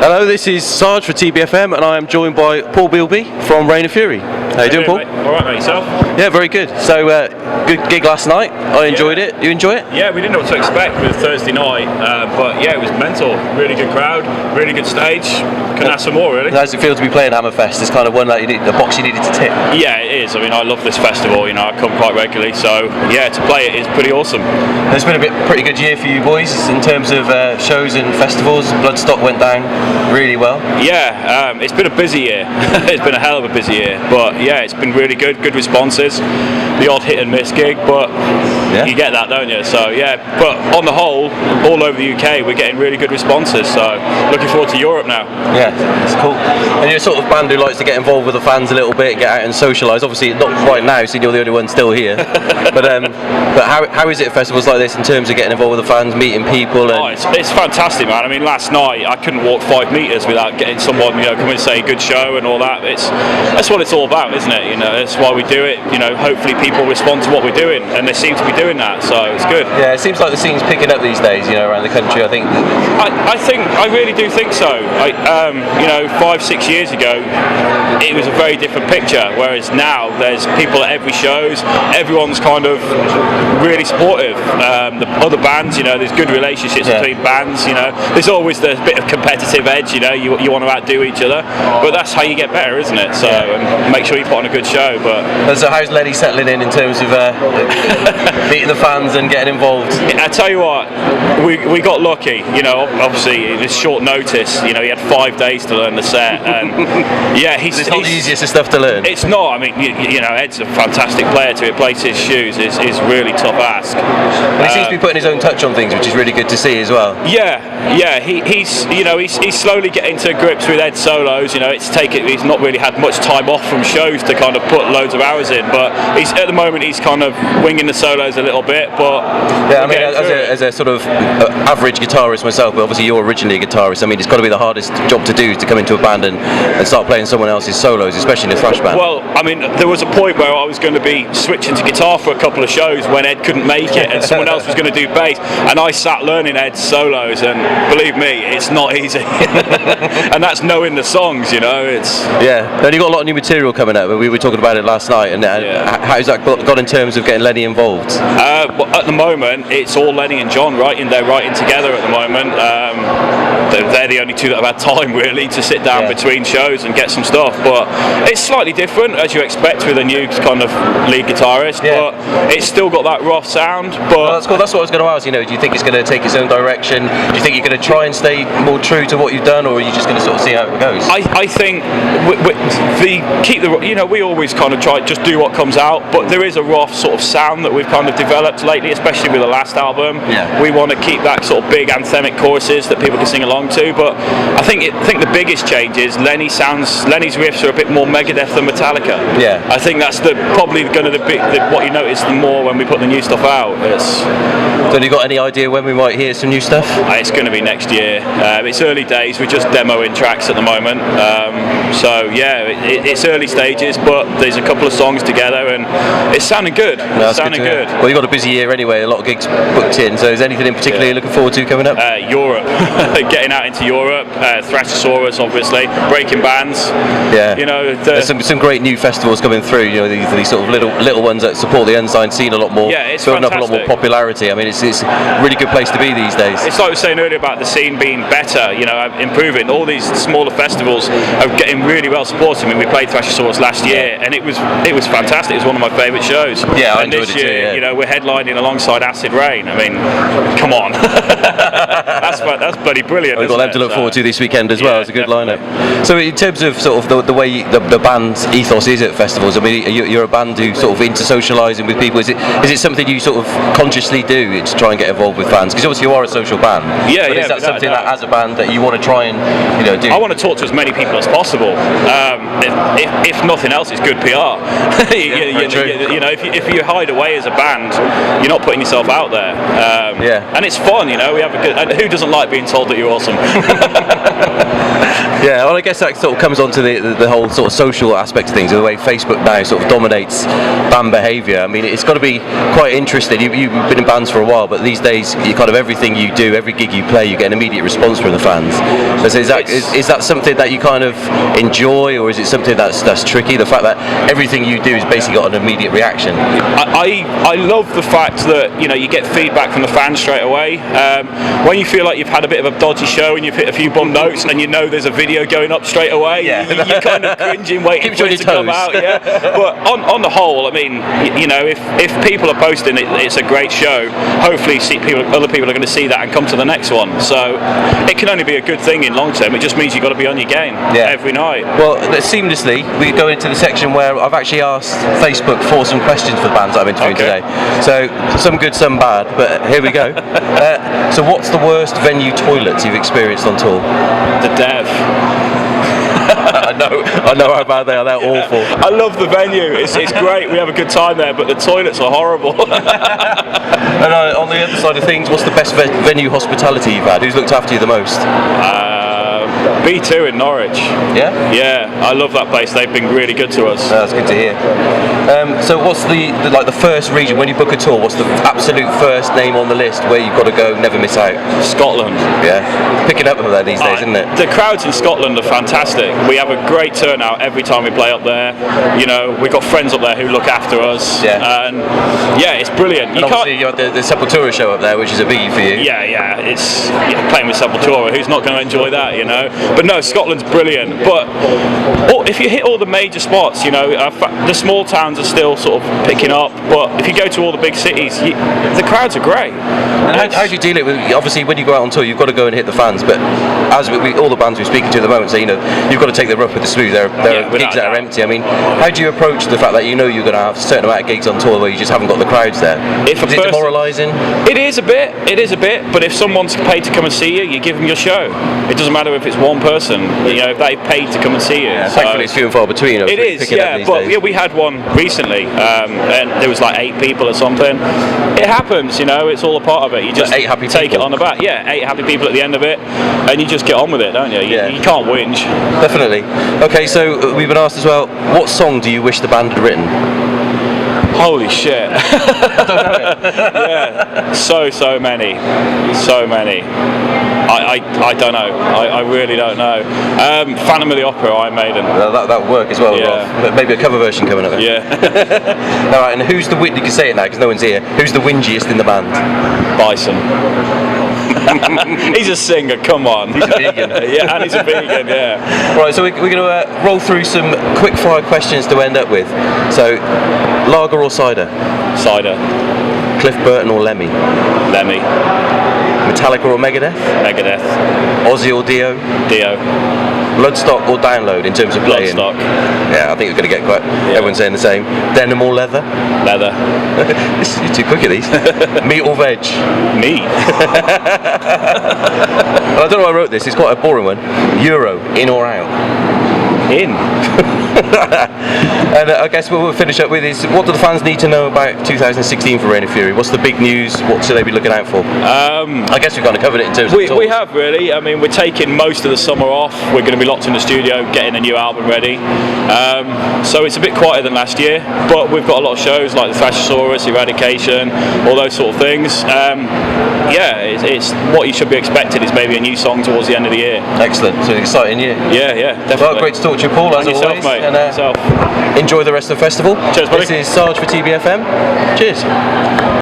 Hello, this is Sarge for TBFM, and I am joined by Paul Bilby from Reign of Fury. How you doing, Paul? Alright, mate, yourself? Yeah, very good. So, good gig last night. I enjoyed it. You enjoy it? Yeah, we didn't know what to expect with Thursday night, but yeah, it was mental. Really good crowd, really good stage. Couldn't ask for more, really. How does it feel to be playing Hammerfest? It's kind of one that the box you needed to tick. Yeah, it is. I mean, I love this festival. You know, I come quite regularly, so yeah, to play it is pretty awesome. It's been a pretty good year for you boys in terms of shows and festivals. Bloodstock went down really well. Yeah, it's been a busy year. It's been a hell of a busy year, but yeah, it's been really good responses. The odd hit and miss gig, but you get that, don't you? So yeah, but on the whole, all over the UK, we're getting really good responses. So looking forward to Europe now. Yeah, it's cool. And you're a sort of band who likes to get involved with the fans a little bit, get out and socialise. Obviously, not right now, so you're the only one still here. but how is it at festivals like this in terms of getting involved with the fans, meeting people? And It's fantastic, man. I mean, last night I couldn't walk 5 metres without getting someone, you know, come and say good show and all that. That's what it's all about, isn't it? You know, that's why we do it. You know, hopefully people respond to what we're doing, and they seem to be doing that. So it's good. Yeah, it seems like the scene's picking up these days. You know, around the country. I really do think so. You know, 5-6 years ago, it was a very different picture. Whereas now, there's people at every shows. Everyone's kind of really supportive. The other bands, you know, there's good relationships between bands. You know, there's always the bit of competitive edge. You know, you want to outdo each other, but that's how you get better, isn't it? So make sure you put on a good show. But so how's Lenny settling in terms of meeting the fans and getting involved? I tell you what, we got lucky. You know, obviously it's short notice. You know, he had 5 days to learn the set, and yeah, it's not the easiest of stuff to learn. It's not. I mean, you know, Ed's a fantastic player. To replace his shoes is really tough ask. And he seems to be putting his own touch on things, which is really good to see as well. Yeah. He's slowly getting to grips with Ed's solos. You know, he's not really had much time off from shows to kind of put loads of hours in, but at the moment he's kind of winging the solos a little bit. But yeah, I mean, as a sort of average guitarist myself, but obviously you're originally a guitarist. I mean, it's got to be the hardest job to do, to come into a band and start playing someone else's solos, especially in a thrash band. Well, I mean, there was a point where I was going to be switching to guitar for a couple of shows when Ed couldn't make it, and someone else was going to do bass, and I sat learning Ed's solos, and believe me, it's not easy. And that's knowing the songs, you know. And you got a lot of new material coming out. We were talking about it last night, and how's that got in terms of getting Lenny involved? Well, at the moment, it's all Lenny and John writing. They're writing together at the moment. They're the only two that have had time really to sit down between shows and get some stuff. But it's slightly different, as you expect with a new kind of lead guitarist. But it's still got that rough sound. But that's cool. That's what I was going to ask. You know, do you think it's going to take its own direction? Do you think you're going to try and stay more true to what you've done, or are you just going to sort of see how it goes? I think we always kind of try just do what comes out, but there is a rough sort of sound that we've kind of developed lately, especially with the last album. We want to keep that sort of big anthemic choruses that people can sing along to. But I think the biggest change is Lenny's riffs are a bit more Megadeth than Metallica. I think that's probably going to what you notice the more when we put the new stuff out. So have you got any idea when we might hear some new stuff? It's going to be next year. It's early days. We're just demoing tracks at the moment. So yeah, it's early stages, but there's a couple of songs together, and it's sounding good. It's sounding good. Well, you've got a busy year anyway. A lot of gigs booked in. So is anything in particular you're looking forward to coming up? Europe. Getting out into Europe. Thrashosaurus, obviously. Breaking bands. You know, there's some great new festivals coming through. You know, these sort of little ones that support the unsigned scene a lot more. It's building fantastic. up a lot more popularity. I mean, it's a really good place to be these days. It's like we were saying earlier about the scene being better. You know, improving. All these smaller festivals are getting really well supported. I mean, we played Thrashosaurus last year, and it was fantastic. It was one of my favourite shows. I and enjoyed this it year, too, you know, we're headlining alongside Acid Rain. I mean, come on, that's bloody brilliant. We've got them to look forward to this weekend as well. It's a good lineup. So in terms of sort of the way the band's ethos is at festivals, I mean, you're a band who sort of into socialising with people. Is it something you sort of consciously do to try and get involved with fans? Because obviously you are a social band. But is that something that as a band that you want to try and do? I want to talk to as many people as possible. If nothing else, it's good PR. You know, if you hide away as a band, you're not putting yourself out there. And it's fun. You know, we have a good. And who doesn't like being told that you're awesome? Yeah, well, I guess that sort of comes on to the whole sort of social aspect of things, the way Facebook now sort of dominates band behaviour. I mean, it's got to be quite interesting. You've been in bands for a while, but these days, you kind of everything you do, every gig you play, you get an immediate response from the fans. Is that something that you kind of enjoy, or is it something that's tricky? The fact that everything you do is basically got an immediate reaction. I love the fact that you get feedback from the fans straight away. When you feel like you've had a bit of a dodgy show and you've hit a few bum notes and there's a video going up straight away, you're kind of cringing, waiting for it to come out. Yeah. But on the whole, I mean, if people are posting it's a great show. Hopefully, other people are going to see that and come to the next one. So it can only be a good thing in long term. It just means you've got to be on your game every night. Well, seamlessly, we go into the section where I've actually asked Facebook for some questions for the bands that I'm interviewing today. So some good, some bad, but here we go. So what's the worst venue toilets you've experienced on tour? The Dev. I know how bad they are. They're awful. I love the venue. It's great. We have a good time there, but the toilets are horrible. And on the other side of things, what's the best venue hospitality you've had? Who's looked after you the most? B2 in Norwich. Yeah? Yeah, I love that place. They've been really good to us. That's good to hear. So what's the first region, when you book a tour, what's the absolute first name on the list where you've got to go, never miss out? Scotland. Yeah. Picking up over there these days, isn't it? The crowds in Scotland are fantastic. We have a great turnout every time we play up there. We've got friends up there who look after us. Yeah. And it's brilliant. And obviously you have the Sepultura show up there, which is a biggie for you. Yeah. It's playing with Sepultura. Who's not going to enjoy that, But no, Scotland's brilliant. But if you hit all the major spots, the small towns are still sort of picking up. But if you go to all the big cities, the crowds are great. And how do you deal it with? Obviously, when you go out on tour, you've got to go and hit the fans. But as all the bands we're speaking to at the moment say, you've got to take the rough with the smooth. There are gigs that are empty. I mean, how do you approach the fact that you're going to have a certain amount of gigs on tour where you just haven't got the crowds there? Is it demoralising? It is a bit. But if someone's paid to come and see you, you give them your show. It doesn't matter if it's one person. If they paid to come and see you. Yeah, thankfully, it's few and far between. It is. Yeah, but we had one recently, and there was like 8 people or something. It happens. It's all a part of it. You just 8 happy take people. it on the back. Yeah, 8 happy people at the end of it, and you just get on with it, don't you? You can't whinge. Definitely. Okay, so we've been asked as well, what song do you wish the band had written? Holy shit. I don't know it. Yeah, so many. I don't know. I really don't know. Phantom of the Opera, Iron Maiden. That would work as well. Yeah. Rob. Maybe a cover version coming up. Yeah. All right, and who's the you can say it now because no one's here. Who's the whingiest in the band? Bison. He's a singer, come on. He's a vegan. Yeah, and he's a vegan, yeah. Right, so we're going to roll through some quick fire questions to end up with. So, lager or cider? Cider. Cliff Burton or Lemmy? Lemmy. Metallica or Megadeth? Megadeth. Ozzy or Dio? Dio. Bloodstock or Download in terms of playing? Bloodstock. Yeah, I think we're going to get quite. Yeah. Everyone's saying the same. Denim or leather? Leather. You're too quick at these. Meat or veg? Meat. Well, I don't know why I wrote this. It's quite a boring one. Euro, in or out? In. And I guess what we'll finish up with is, what do the fans need to know about 2016 for Rain of Fury? What's the big news? What should they be looking out for? I guess we've kind of covered it in terms of we have really. I mean, we're taking most of the summer off. We're going to be locked in the studio getting a new album ready. So it's a bit quieter than last year, but we've got a lot of shows like the Thrashosaurus, Eradication, all those sort of things. It's what you should be expecting is maybe a new song towards the end of the year. Excellent. So an exciting year. Yeah, definitely. Well, great to talk to you, Paul, as yourself, always. mate. And enjoy the rest of the festival. Cheers, buddy. This is Sarge for TBFM. Cheers.